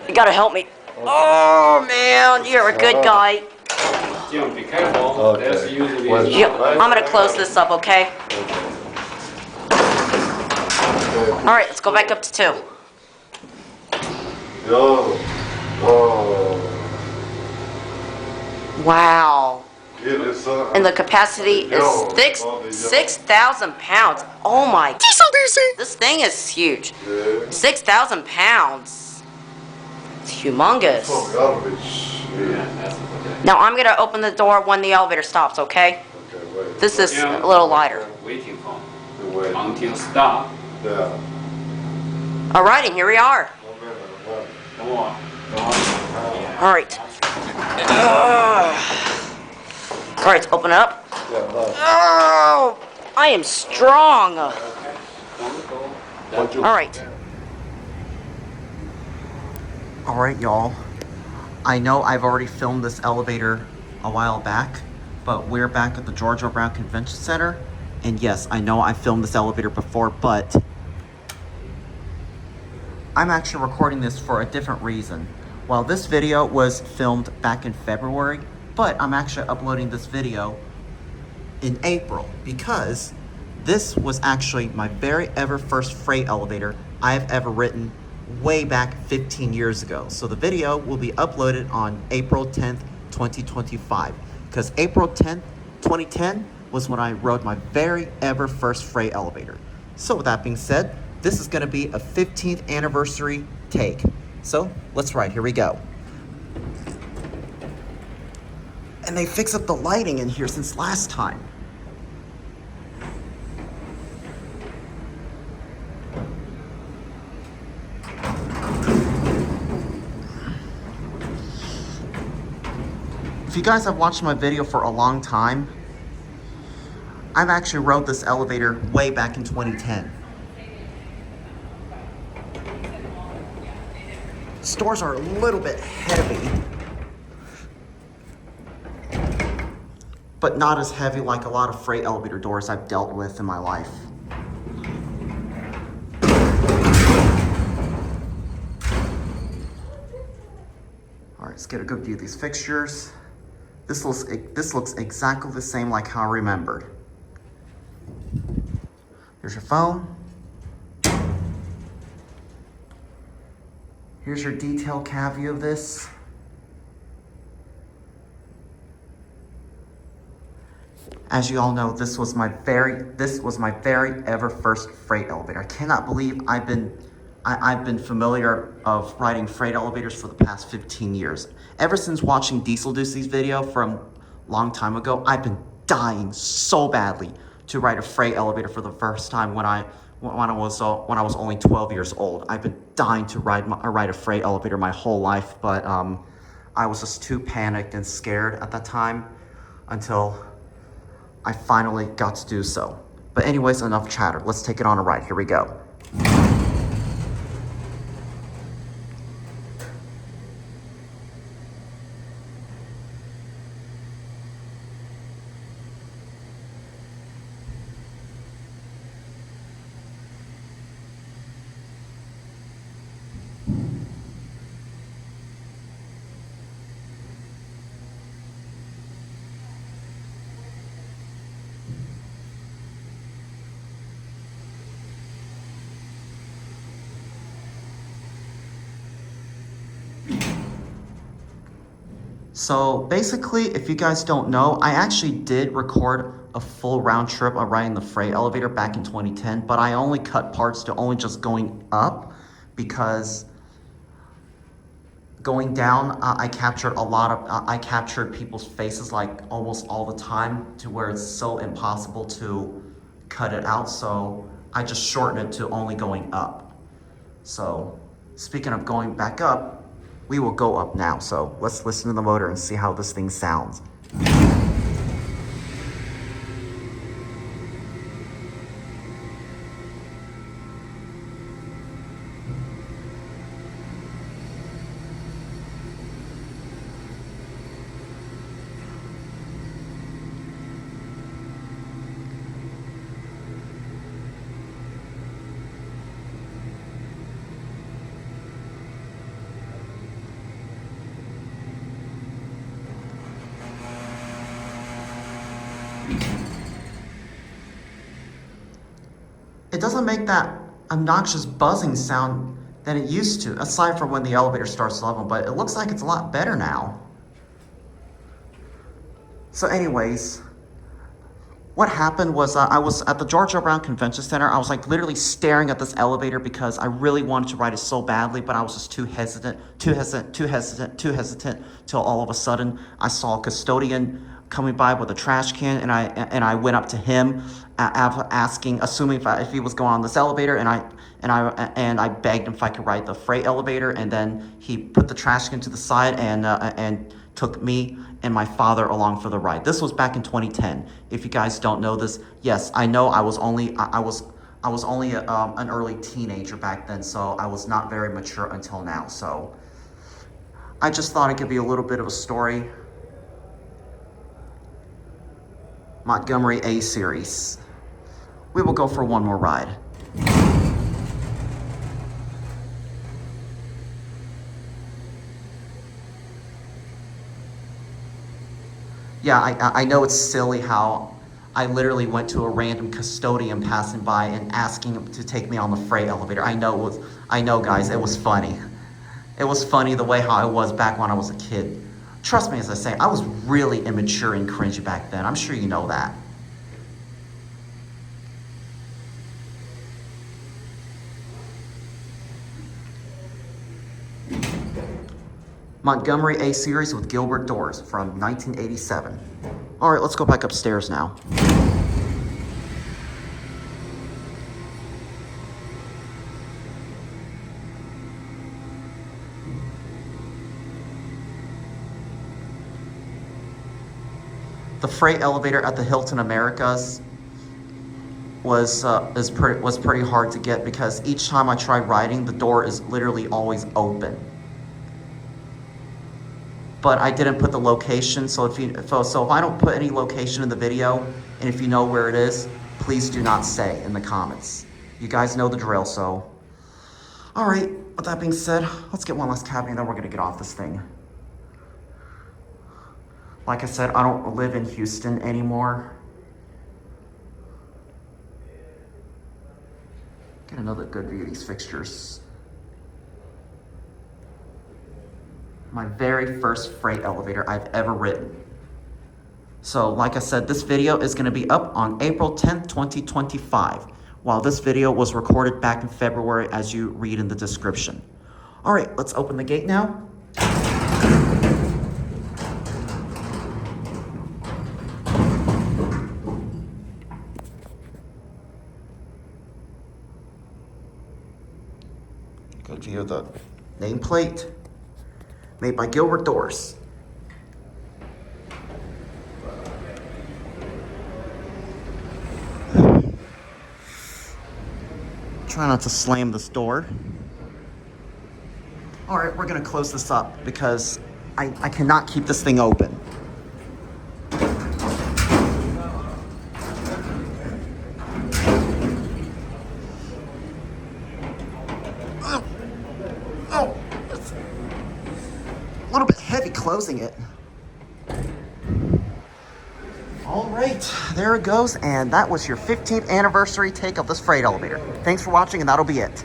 You gotta help me. Oh man, you're a good guy. Jim, be careful. Okay. There's usually Jim, I'm gonna close this up, okay? Alright, let's go back up to 2. Yo. Oh. Wow. And the And capacity is 6,000 pounds. Oh my. This thing is huge. 6,000 pounds. It's humongous. Now I'm gonna open the door when the elevator stops, okay? This is a little lighter. Waiting for until stop. Yeah. Alright, and here we are. Come on. Alright. Alright, open it up. Oh, I am strong. Alright. Alright, y'all. I know I've already filmed this elevator a while back, but we're back at the Georgia Brown Convention Center. And yes, I know I filmed this elevator before, but I'm actually recording this for a different reason. Well, this video was filmed back in February, but I'm actually uploading this video in April because this was actually my very ever first freight elevator I've ever written way back 15 years ago. So the video will be uploaded on April 10th, 2025, because April 10th, 2010 was when I rode my very ever first freight elevator. So with that being said, this is gonna be a 15th anniversary take. So let's ride, here we go. And they fixed up the lighting in here since last time. If you guys have watched my video for a long time, I've actually rode this elevator way back in 2010. Stores are a little bit heavy, but not as heavy like a lot of freight elevator doors I've dealt with in my life. All right, let's get a good view of these fixtures. This looks exactly the same like how I remembered. Here's your phone. Here's your detailed cab view of this. As you all know, this was my very ever first freight elevator. I cannot believe I've been familiar of riding freight elevators for the past 15 years. Ever since watching Diesel Deucey's video from a long time ago, I've been dying so badly to ride a freight elevator for the first time when I was only 12 years old. I've been dying to ride a freight elevator my whole life, but I was just too panicked and scared at that time until I finally got to do so. But anyways, enough chatter. Let's take it on a ride. Here we go. So basically, if you guys don't know, I actually did record a full round trip of riding the freight elevator back in 2010, but I only cut parts to only just going up because going down, I captured people's faces like almost all the time to where it's so impossible to cut it out. So I just shortened it to only going up. So speaking of going back up, we will go up now. So let's listen to the motor and see how this thing sounds. doesn't make that obnoxious buzzing sound than it used to, aside from when the elevator starts leveling, but it looks like it's a lot better now. So anyways, what happened was I was at the Georgia Brown Convention Center. I was like literally staring at this elevator because I really wanted to ride it so badly, but I was just too hesitant till all of a sudden I saw a custodian coming by with a trash can, and I went up to him asking, assuming if he was going on this elevator, and I begged him if I could ride the freight elevator, and then he put the trash can to the side and took me and my father along for the ride. This was back in 2010. If you guys don't know this, yes, I know I was only an early teenager back then, so I was not very mature until now. So I just thought I'd give you a little bit of a story. Montgomery A series. We will go for one more ride. Yeah, I know it's silly how I literally went to a random custodian passing by and asking him to take me on the freight elevator. I know guys, it was funny. It was funny the way how I was back when I was a kid. Trust me, as I say, I was really immature and cringy back then. I'm sure you know that. Montgomery A series with Gilbert doors from 1987. All right, let's go back upstairs now. The freight elevator at the Hilton Americas was pretty hard to get because each time I tried riding, the door is literally always open. But I didn't put the location, so if I don't put any location in the video, and if you know where it is, please do not say in the comments. You guys know the drill, so. All right, with that being said, let's get one last cabin and then we're gonna get off this thing. Like I said, I don't live in Houston anymore. Get another good view of these fixtures. My very first freight elevator I've ever ridden. So like I said, this video is gonna be up on April 10th, 2025, while this video was recorded back in February, as you read in the description. All right, let's open the gate now. Good view of the nameplate. Made by Gilbert Doors. Try not to slam this door. All right, we're gonna close this up because I cannot keep this thing open. Oh, it's a little bit heavy closing it. All right, there it goes, and that was your 15th anniversary take of this freight elevator. Thanks for watching, and that'll be it.